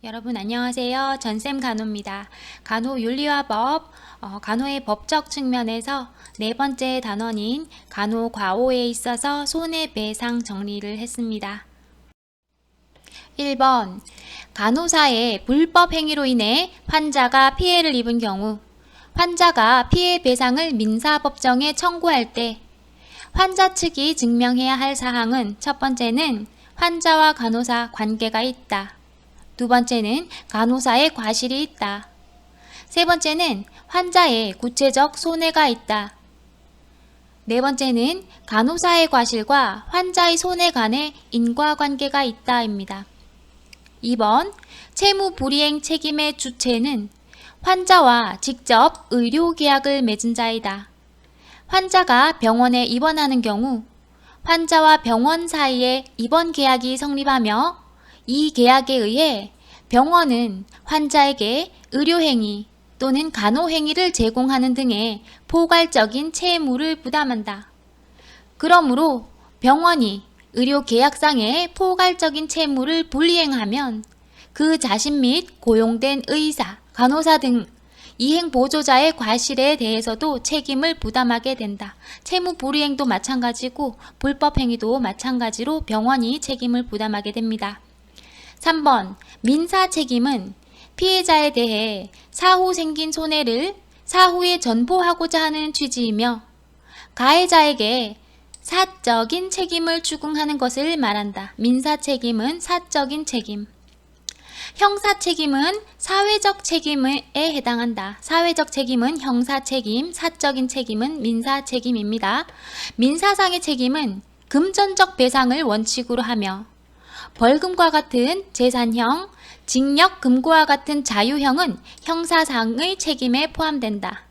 여러분 안녕하세요. 전쌤 간호입니다. 간호윤리와 법, 간호의 법적 측면에서 네 번째 단원인 간호과오에 있어서 손해배상 정리를 했습니다. 1번 간호사의 불법 행위로 인해 환자가 피해를 입은 경우 환자가 피해 배상을 민사법정에 청구할 때 환자 측이 증명해야 할 사항은 첫 번째는 환자와 간호사 관계가 있다. 두 번째는 간호사의 과실이 있다. 세 번째는 환자의 구체적 손해가 있다. 네 번째는 간호사의 과실과 환자의 손해 간의 인과관계가 있다입니다. 2번 채무 불이행 책임의 주체는 환자와 직접 의료계약을 맺은 자이다. 환자가 병원에 입원하는 경우 환자와 병원 사이에 입원 계약이 성립하며 이 계약에 의해 병원은 환자에게 의료행위 또는 간호행위를 제공하는 등의 포괄적인 채무를 부담한다. 그러므로 병원이 의료계약상의 포괄적인 채무를 불이행하면 그 자신 및 고용된 의사, 간호사 등 이행보조자의 과실에 대해서도 책임을 부담하게 된다. 채무 불이행도 마찬가지고 불법행위도 마찬가지로 병원이 책임을 부담하게 됩니다. 3번 민사 책임은 피해자에 대해 사후 생긴 손해를 사후에 전보하고자 하는 취지이며 가해자에게 사적인 책임을 추궁하는 것을 말한다. 민사 책임은 사적인 책임. 형사 책임은 사회적 책임에 해당한다. 사회적 책임은 형사 책임, 사적인 책임은 민사 책임입니다. 민사상의 책임은 금전적 배상을 원칙으로 하며 벌금과 같은 재산형, 징역, 금고와 같은 자유형은 형사상의 책임에 포함된다.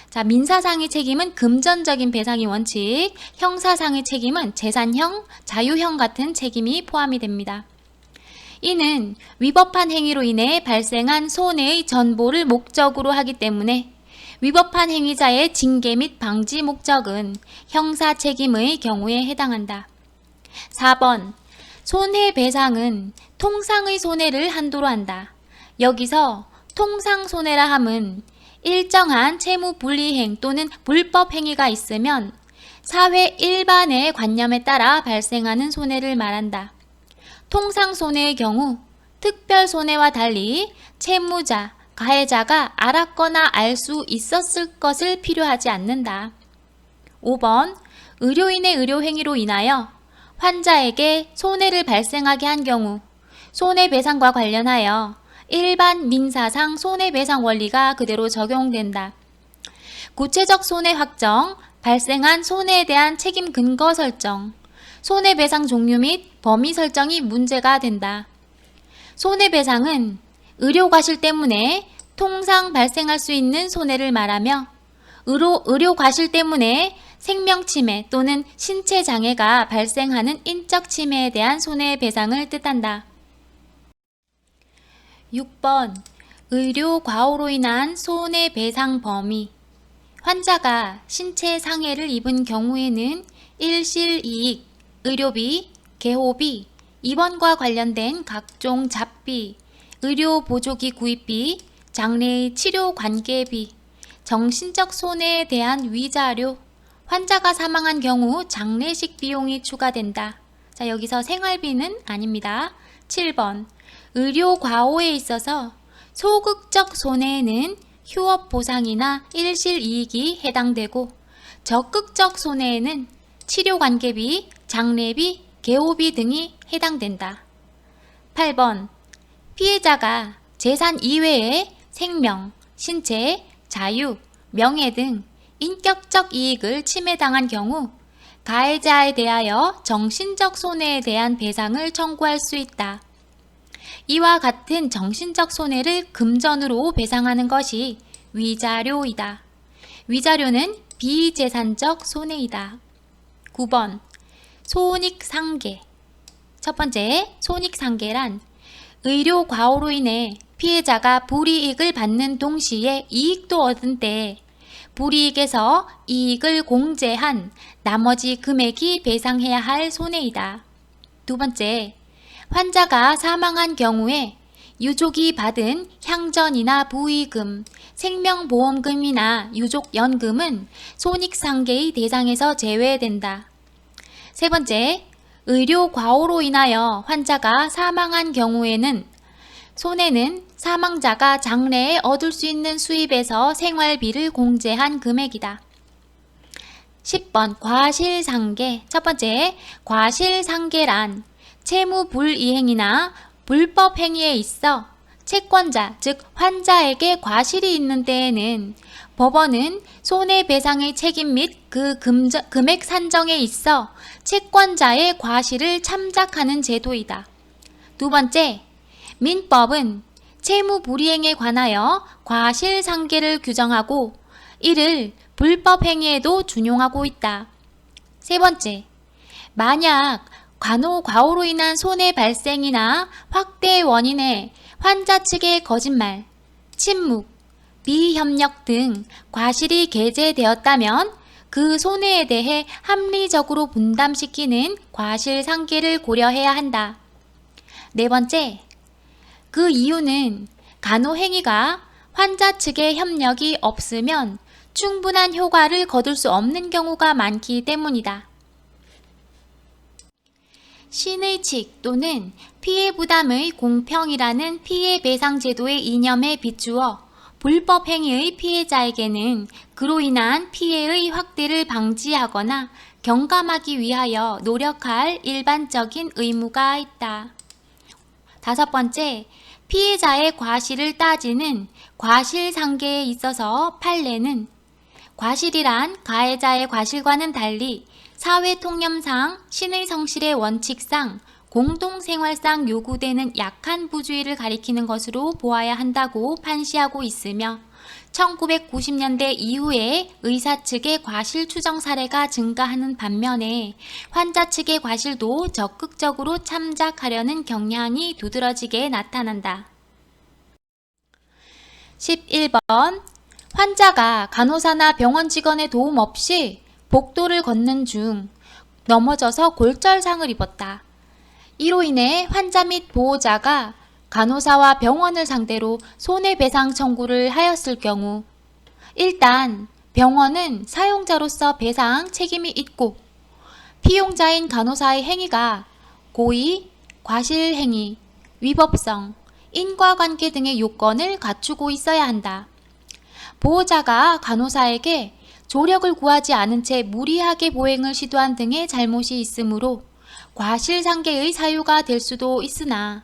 자, 민사상의 책임은 금전적인 배상이 원칙, 형사상의 책임은 재산형, 자유형 같은 책임이 포함이 됩니다. 이는 위법한 행위로 인해 발생한 손해의 전보를 목적으로 하기 때문에 위법한 행위자의 징계 및 방지 목적은 형사 책임의 경우에 해당한다. 4번 손해배상은 통상의 손해를 한도로 한다. 여기서 통상손해라 함은 일정한 채무불이행 또는 불법행위가 있으면 사회 일반의 관념에 따라 발생하는 손해를 말한다. 통상손해의 경우 특별손해와 달리 채무자, 가해자가 알았거나 알 수 있었을 것을 필요하지 않는다. 5번 의료인의 의료행위로 인하여 환자에게 손해를 발생하게 한 경우 손해배상과 관련하여 일반 민사상 손해배상 원리가 그대로 적용된다. 구체적 손해 확정, 발생한 손해에 대한 책임 근거 설정, 손해배상 종류 및 범위 설정이 문제가 된다. 손해배상은 의료과실 때문에 통상 발생할 수 있는 손해를 말하며 의료과실 때문에 생명침해 또는 신체장애가 발생하는 인적 침해에 대한 손해배상을 뜻한다. 6번 의료과오로 인한 손해배상 범위 환자가 신체상해를 입은 경우에는 일실이익, 의료비, 개호비, 입원과 관련된 각종 잡비, 의료보조기 구입비, 장래의 치료관계비, 정신적 손해에 대한 위자료, 환자가 사망한 경우 장례식 비용이 추가된다. 자, 여기서 생활비는 아닙니다. 7번 의료과오에 있어서 소극적 손해에는 휴업보상이나 일실이익이 해당되고 적극적 손해에는 치료관계비, 장례비, 개호비 등이 해당된다. 8번 피해자가 재산 이외에 생명, 신체, 자유, 명예 등 인격적 이익을 침해당한 경우 가해자에 대하여 정신적 손해에 대한 배상을 청구할 수 있다. 이와 같은 정신적 손해를 금전으로 배상하는 것이 위자료이다. 위자료는 비재산적 손해이다. 9번 손익상계 첫 번째 손익상계란 의료과오로 인해 피해자가 불이익을 받는 동시에 이익도 얻은 때 불이익에서 이익을 공제한 나머지 금액이 배상해야 할 손해이다. 두 번째, 환자가 사망한 경우에 유족이 받은 향전이나 부의금, 생명보험금이나 유족연금은 손익상계의 대상에서 제외된다. 세 번째, 의료과오로 인하여 환자가 사망한 경우에는 손해는 사망자가 장래에 얻을 수 있는 수입에서 생활비를 공제한 금액이다. 10번 과실상계. 첫 번째, 과실상계란 채무불이행이나 불법행위에 있어 채권자, 즉 환자에게 과실이 있는 때에는 법원은 손해배상의 책임 및 그 금액 산정에 있어 채권자의 과실을 참작하는 제도이다. 두 번째, 민법은 채무불이행에 관하여 과실상계를 규정하고 이를 불법행위에도 준용하고 있다. 세 번째, 만약 간호과오로 인한 손해 발생이나 확대 원인에 환자 측의 거짓말, 침묵, 비협력 등 과실이 게재되었다면 그 손해에 대해 합리적으로 분담시키는 과실상계를 고려해야 한다. 네 번째, 그 이유는 간호행위가 환자 측의 협력이 없으면 충분한 효과를 거둘 수 없는 경우가 많기 때문이다. 신의 칙 또는 피해부담의 공평이라는 피해배상제도의 이념에 비추어 불법행위의 피해자에게는 그로 인한 피해의 확대를 방지하거나 경감하기 위하여 노력할 일반적인 의무가 있다. 다섯 번째, 피해자의 과실을 따지는 과실상계에 있어서 판례는 과실이란 가해자의 과실과는 달리 사회통념상, 신의 성실의 원칙상, 공동생활상 요구되는 약한 부주의를 가리키는 것으로 보아야 한다고 판시하고 있으며 1990년대 이후에 의사 측의 과실 추정 사례가 증가하는 반면에 환자 측의 과실도 적극적으로 참작하려는 경향이 두드러지게 나타난다. 11번 환자가 간호사나 병원 직원의 도움 없이 복도를 걷는 중 넘어져서 골절상을 입었다. 이로 인해 환자 및 보호자가 간호사와 병원을 상대로 손해배상 청구를 하였을 경우 일단 병원은 사용자로서 배상 책임이 있고 피용자인 간호사의 행위가 고의, 과실행위, 위법성, 인과관계 등의 요건을 갖추고 있어야 한다. 보호자가 간호사에게 조력을 구하지 않은 채 무리하게 보행을 시도한 등의 잘못이 있으므로 과실상계의 사유가 될 수도 있으나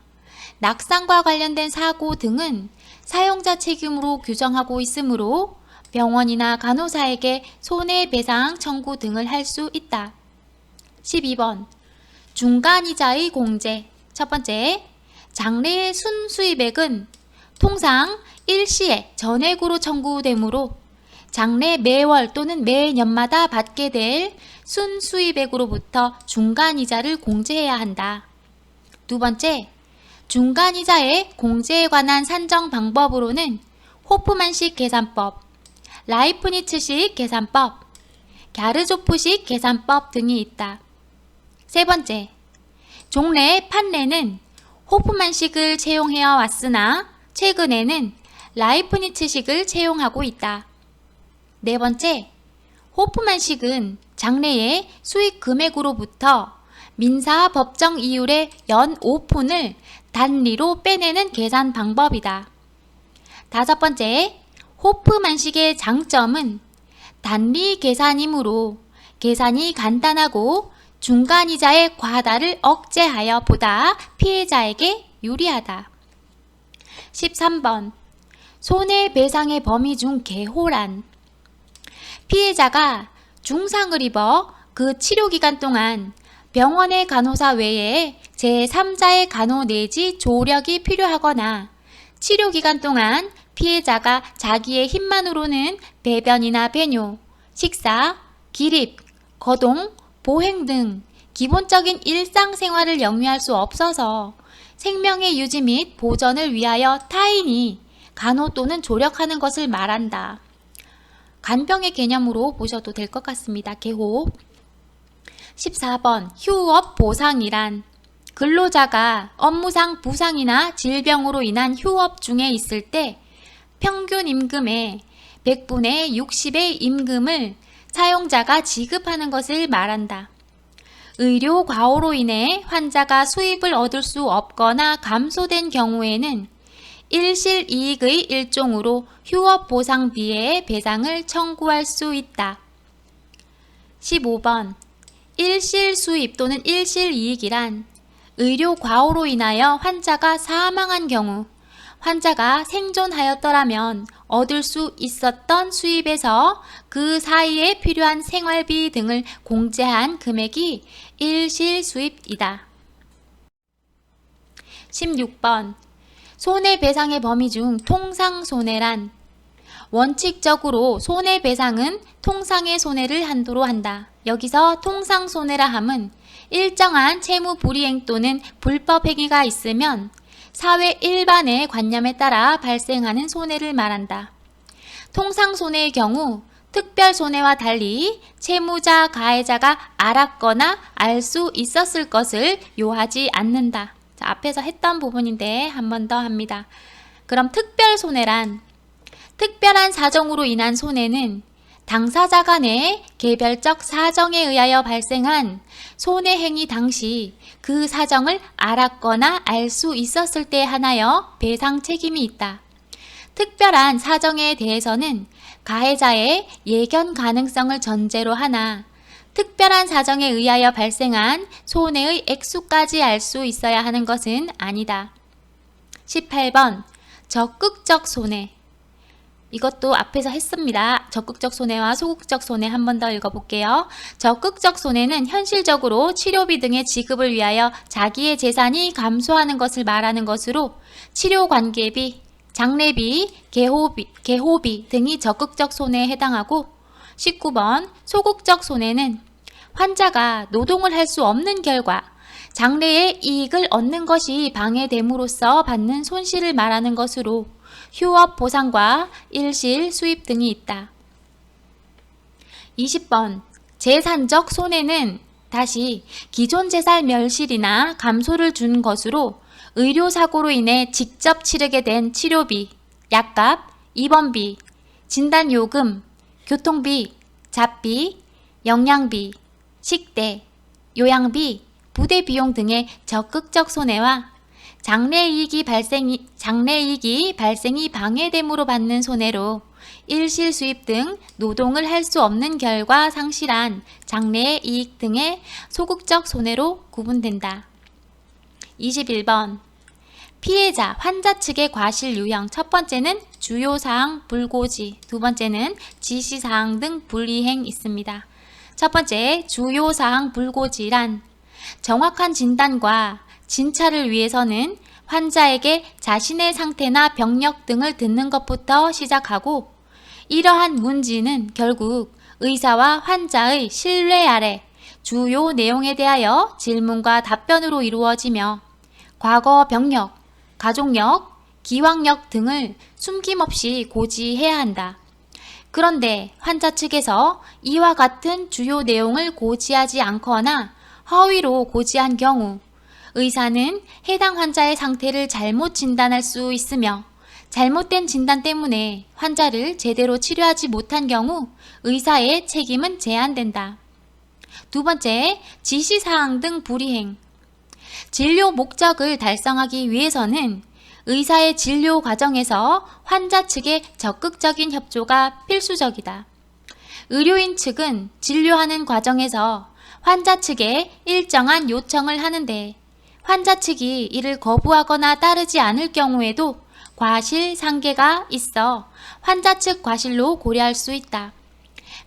낙상과 관련된 사고 등은 사용자 책임으로 규정하고 있으므로 병원이나 간호사에게 손해배상 청구 등을 할 수 있다. 12번 중간이자의 공제. 첫 번째, 장래의 순수입액은 통상 일시에 전액으로 청구되므로 장래 매월 또는 매년마다 받게 될 순수입액으로부터 중간이자를 공제해야 한다. 두 번째, 중간이자의 공제에 관한 산정 방법으로는 호프만식 계산법, 라이프니츠식 계산법, 갸르조프식 계산법 등이 있다. 세 번째, 종래 판례는 호프만식을 채용해 왔으나 최근에는 라이프니츠식을 채용하고 있다. 네 번째, 호프만식은 장래의 수익 금액으로부터 민사 법정 이율의 연 5푼을 단리로 빼내는 계산 방법이다. 다섯 번째, 호프만식의 장점은 단리 계산이므로 계산이 간단하고 중간이자의 과다를 억제하여 보다 피해자에게 유리하다. 13번, 손해배상의 범위 중 개호란 피해자가 중상을 입어 그 치료기간 동안 병원의 간호사 외에 제3자의 간호 내지 조력이 필요하거나 치료기간 동안 피해자가 자기의 힘만으로는 배변이나 배뇨, 식사, 기립, 거동, 보행 등 기본적인 일상생활을 영위할 수 없어서 생명의 유지 및 보전을 위하여 타인이 간호 또는 조력하는 것을 말한다. 간병의 개념으로 보셔도 될 것 같습니다. 개호. 14번 휴업 보상이란 근로자가 업무상 부상이나 질병으로 인한 휴업 중에 있을 때 평균 임금의 100분의 60의 임금을 사용자가 지급하는 것을 말한다. 의료 과오로 인해 환자가 수입을 얻을 수 없거나 감소된 경우에는 일실이익의 일종으로 휴업보상비의 배상을 청구할 수 있다. 15번 일실수입 또는 일실이익이란 의료 과오로 인하여 환자가 사망한 경우 환자가 생존하였더라면 얻을 수 있었던 수입에서 그 사이에 필요한 생활비 등을 공제한 금액이 일실수입이다. 16번 손해배상의 범위 중 통상손해란 원칙적으로 손해배상은 통상의 손해를 한도로 한다. 여기서 통상손해라 함은 일정한 채무불이행 또는 불법행위가 있으면 사회 일반의 관념에 따라 발생하는 손해를 말한다. 통상손해의 경우 특별손해와 달리 채무자, 가해자가 알았거나 알 수 있었을 것을 요하지 않는다. 자, 앞에서 했던 부분인데 한 번 더 합니다. 그럼 특별손해란 특별한 사정으로 인한 손해는 당사자 간의 개별적 사정에 의하여 발생한 손해행위 당시 그 사정을 알았거나 알 수 있었을 때 하나여 배상 책임이 있다. 특별한 사정에 대해서는 가해자의 예견 가능성을 전제로 하나 특별한 사정에 의하여 발생한 손해의 액수까지 알 수 있어야 하는 것은 아니다. 18번 적극적 손해 이것도 앞에서 했습니다. 적극적 손해와 소극적 손해 한 번 더 읽어볼게요. 적극적 손해는 현실적으로 치료비 등의 지급을 위하여 자기의 재산이 감소하는 것을 말하는 것으로 치료관계비, 장례비, 개호비 등이 적극적 손해에 해당하고 19번 소극적 손해는 환자가 노동을 할 수 없는 결과 장래의 이익을 얻는 것이 방해됨으로써 받는 손실을 말하는 것으로 휴업 보상과 일실 수입 등이 있다. 20번 재산적 손해는 다시 기존 재산 멸실이나 감소를 준 것으로 의료사고로 인해 직접 치르게 된 치료비, 약값, 입원비, 진단요금, 교통비, 잡비, 영양비, 식대, 요양비, 부대비용 등의 적극적 손해와 장래이익이 발생이 방해됨으로 받는 손해로 일실수입 등 노동을 할 수 없는 결과 상실한 장래의 이익 등의 소극적 손해로 구분된다. 21번 피해자, 환자 측의 과실 유형 첫 번째는 주요사항 불고지, 두 번째는 지시사항 등 불이행 있습니다. 첫 번째 주요사항 불고지란 정확한 진단과 진찰을 위해서는 환자에게 자신의 상태나 병력 등을 듣는 것부터 시작하고 이러한 문지는 결국 의사와 환자의 신뢰 아래 주요 내용에 대하여 질문과 답변으로 이루어지며 과거 병력, 가족력, 기왕력 등을 숨김없이 고지해야 한다. 그런데 환자 측에서 이와 같은 주요 내용을 고지하지 않거나 허위로 고지한 경우 의사는 해당 환자의 상태를 잘못 진단할 수 있으며 잘못된 진단 때문에 환자를 제대로 치료하지 못한 경우 의사의 책임은 제한된다. 두 번째, 지시사항 등 불이행. 진료 목적을 달성하기 위해서는 의사의 진료 과정에서 환자 측의 적극적인 협조가 필수적이다. 의료인 측은 진료하는 과정에서 환자 측에 일정한 요청을 하는데 환자 측이 이를 거부하거나 따르지 않을 경우에도 과실 상계가 있어 환자 측 과실로 고려할 수 있다.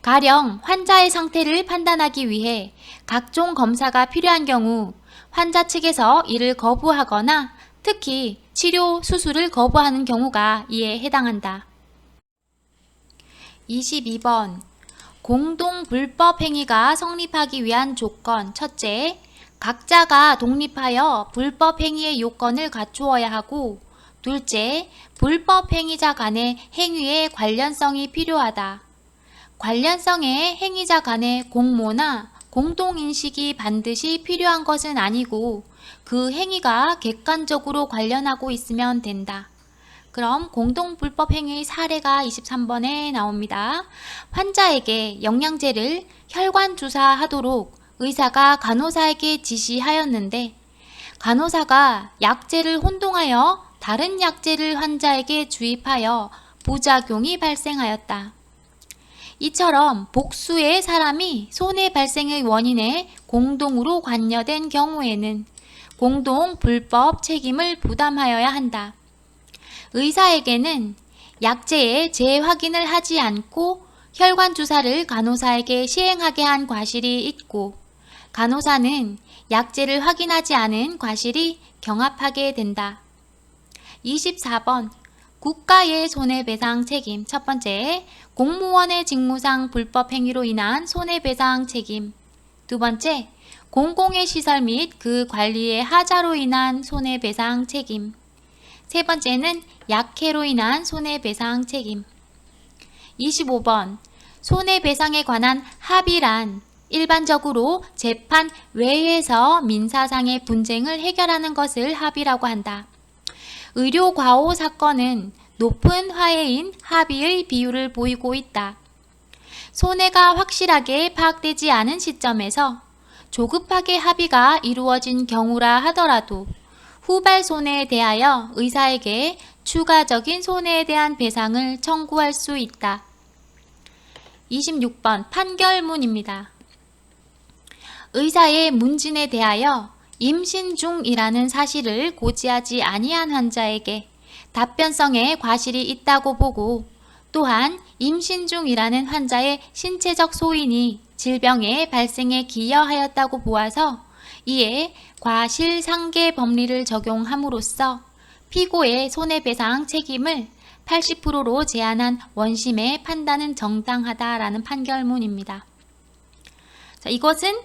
가령 환자의 상태를 판단하기 위해 각종 검사가 필요한 경우 환자 측에서 이를 거부하거나 특히 치료, 수술을 거부하는 경우가 이에 해당한다. 22번 공동 불법 행위가 성립하기 위한 조건 첫째, 각자가 독립하여 불법 행위의 요건을 갖추어야 하고 둘째, 불법 행위자 간의 행위의 관련성이 필요하다. 관련성의 행위자 간의 공모나 공동인식이 반드시 필요한 것은 아니고 그 행위가 객관적으로 관련하고 있으면 된다. 그럼 공동불법 행위 사례가 23번에 나옵니다. 환자에게 영양제를 혈관 주사하도록 의사가 간호사에게 지시하였는데 간호사가 약제를 혼동하여 다른 약제를 환자에게 주입하여 부작용이 발생하였다. 이처럼 복수의 사람이 손해 발생의 원인에 공동으로 관여된 경우에는 공동 불법 책임을 부담하여야 한다. 의사에게는 약제의 재확인을 하지 않고 혈관 주사를 간호사에게 시행하게 한 과실이 있고 간호사는 약제를 확인하지 않은 과실이 경합하게 된다. 24번 국가의 손해배상 책임. 첫 번째, 공무원의 직무상 불법 행위로 인한 손해배상 책임. 두 번째, 공공의 시설 및 그 관리의 하자로 인한 손해배상 책임. 세 번째는 약해로 인한 손해배상 책임. 25번 손해배상에 관한 합의란 일반적으로 재판 외에서 민사상의 분쟁을 해결하는 것을 합의라고 한다. 의료과오 사건은 높은 화해인 합의의 비율을 보이고 있다. 손해가 확실하게 파악되지 않은 시점에서 조급하게 합의가 이루어진 경우라 하더라도 후발 손해에 대하여 의사에게 추가적인 손해에 대한 배상을 청구할 수 있다. 26번 판결문입니다. 의사의 문진에 대하여 임신 중이라는 사실을 고지하지 아니한 환자에게 답변성에 과실이 있다고 보고 또한 임신 중이라는 환자의 신체적 소인이 질병의 발생에 기여하였다고 보아서 이에 과실상계 법리를 적용함으로써 피고의 손해배상 책임을 80%로 제한한 원심의 판단은 정당하다라는 판결문입니다. 자, 이것은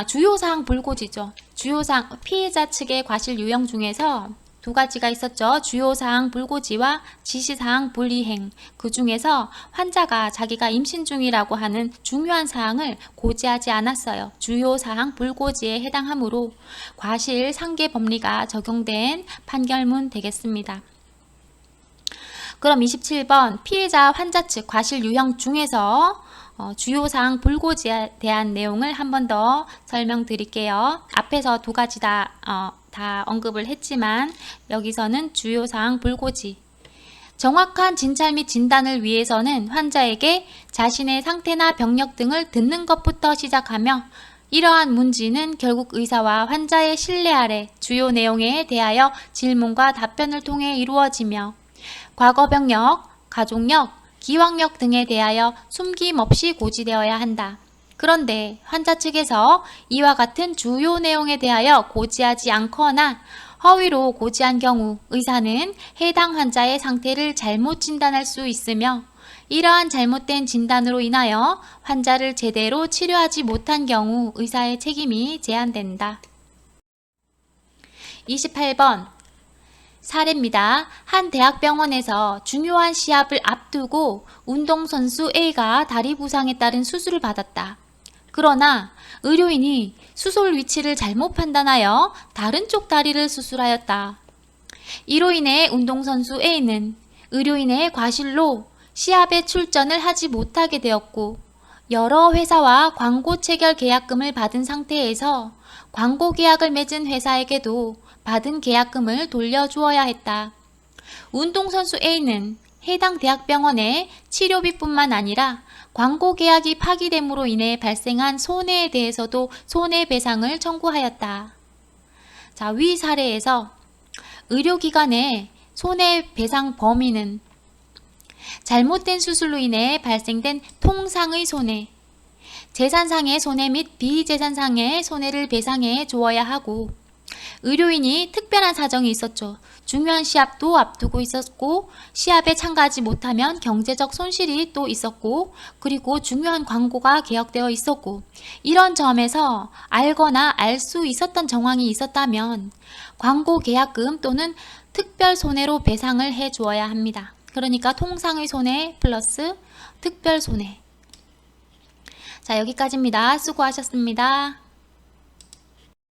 주요사항 불고지죠. 주요사항 피해자 측의 과실 유형 중에서 두 가지가 있었죠. 주요사항 불고지와 지시사항 불이행. 그 중에서 환자가 자기가 임신 중이라고 하는 중요한 사항을 고지하지 않았어요. 주요사항 불고지에 해당하므로 과실 상계 법리가 적용된 판결문 되겠습니다. 그럼 27번 피해자 환자 측 과실 유형 중에서 주요사항 불고지에 대한 내용을 한 번 더 설명드릴게요. 앞에서 두 가지 다 언급을 했지만 여기서는 주요사항 불고지. 정확한 진찰 및 진단을 위해서는 환자에게 자신의 상태나 병력 등을 듣는 것부터 시작하며 이러한 문지는 결국 의사와 환자의 신뢰 아래 주요 내용에 대하여 질문과 답변을 통해 이루어지며 과거 병력, 가족력, 기왕력 등에 대하여 숨김없이 고지되어야 한다. 그런데 환자 측에서 이와 같은 주요 내용에 대하여 고지하지 않거나 허위로 고지한 경우 의사는 해당 환자의 상태를 잘못 진단할 수 있으며 이러한 잘못된 진단으로 인하여 환자를 제대로 치료하지 못한 경우 의사의 책임이 제한된다. 28번 사례입니다. 한 대학병원에서 중요한 시합을 앞두고 운동선수 A가 다리 부상에 따른 수술을 받았다. 그러나 의료인이 수술 위치를 잘못 판단하여 다른 쪽 다리를 수술하였다. 이로 인해 운동선수 A는 의료인의 과실로 시합에 출전을 하지 못하게 되었고 여러 회사와 광고 체결 계약금을 받은 상태에서 광고 계약을 맺은 회사에게도 받은 계약금을 돌려주어야 했다. 운동선수 A는 해당 대학병원의 치료비뿐만 아니라 광고 계약이 파기됨으로 인해 발생한 손해에 대해서도 손해배상을 청구하였다. 자, 위 사례에서 의료기관의 손해배상 범위는 잘못된 수술로 인해 발생된 통상의 손해, 재산상의 손해 및 비재산상의 손해를 배상해 주어야 하고 의료인이 특별한 사정이 있었죠. 중요한 시합도 앞두고 있었고 시합에 참가하지 못하면 경제적 손실이 또 있었고 그리고 중요한 광고가 계약되어 있었고 이런 점에서 알거나 알 수 있었던 정황이 있었다면 광고 계약금 또는 특별 손해로 배상을 해 주어야 합니다. 그러니까 통상의 손해 플러스 특별 손해. 자, 여기까지입니다. 수고하셨습니다.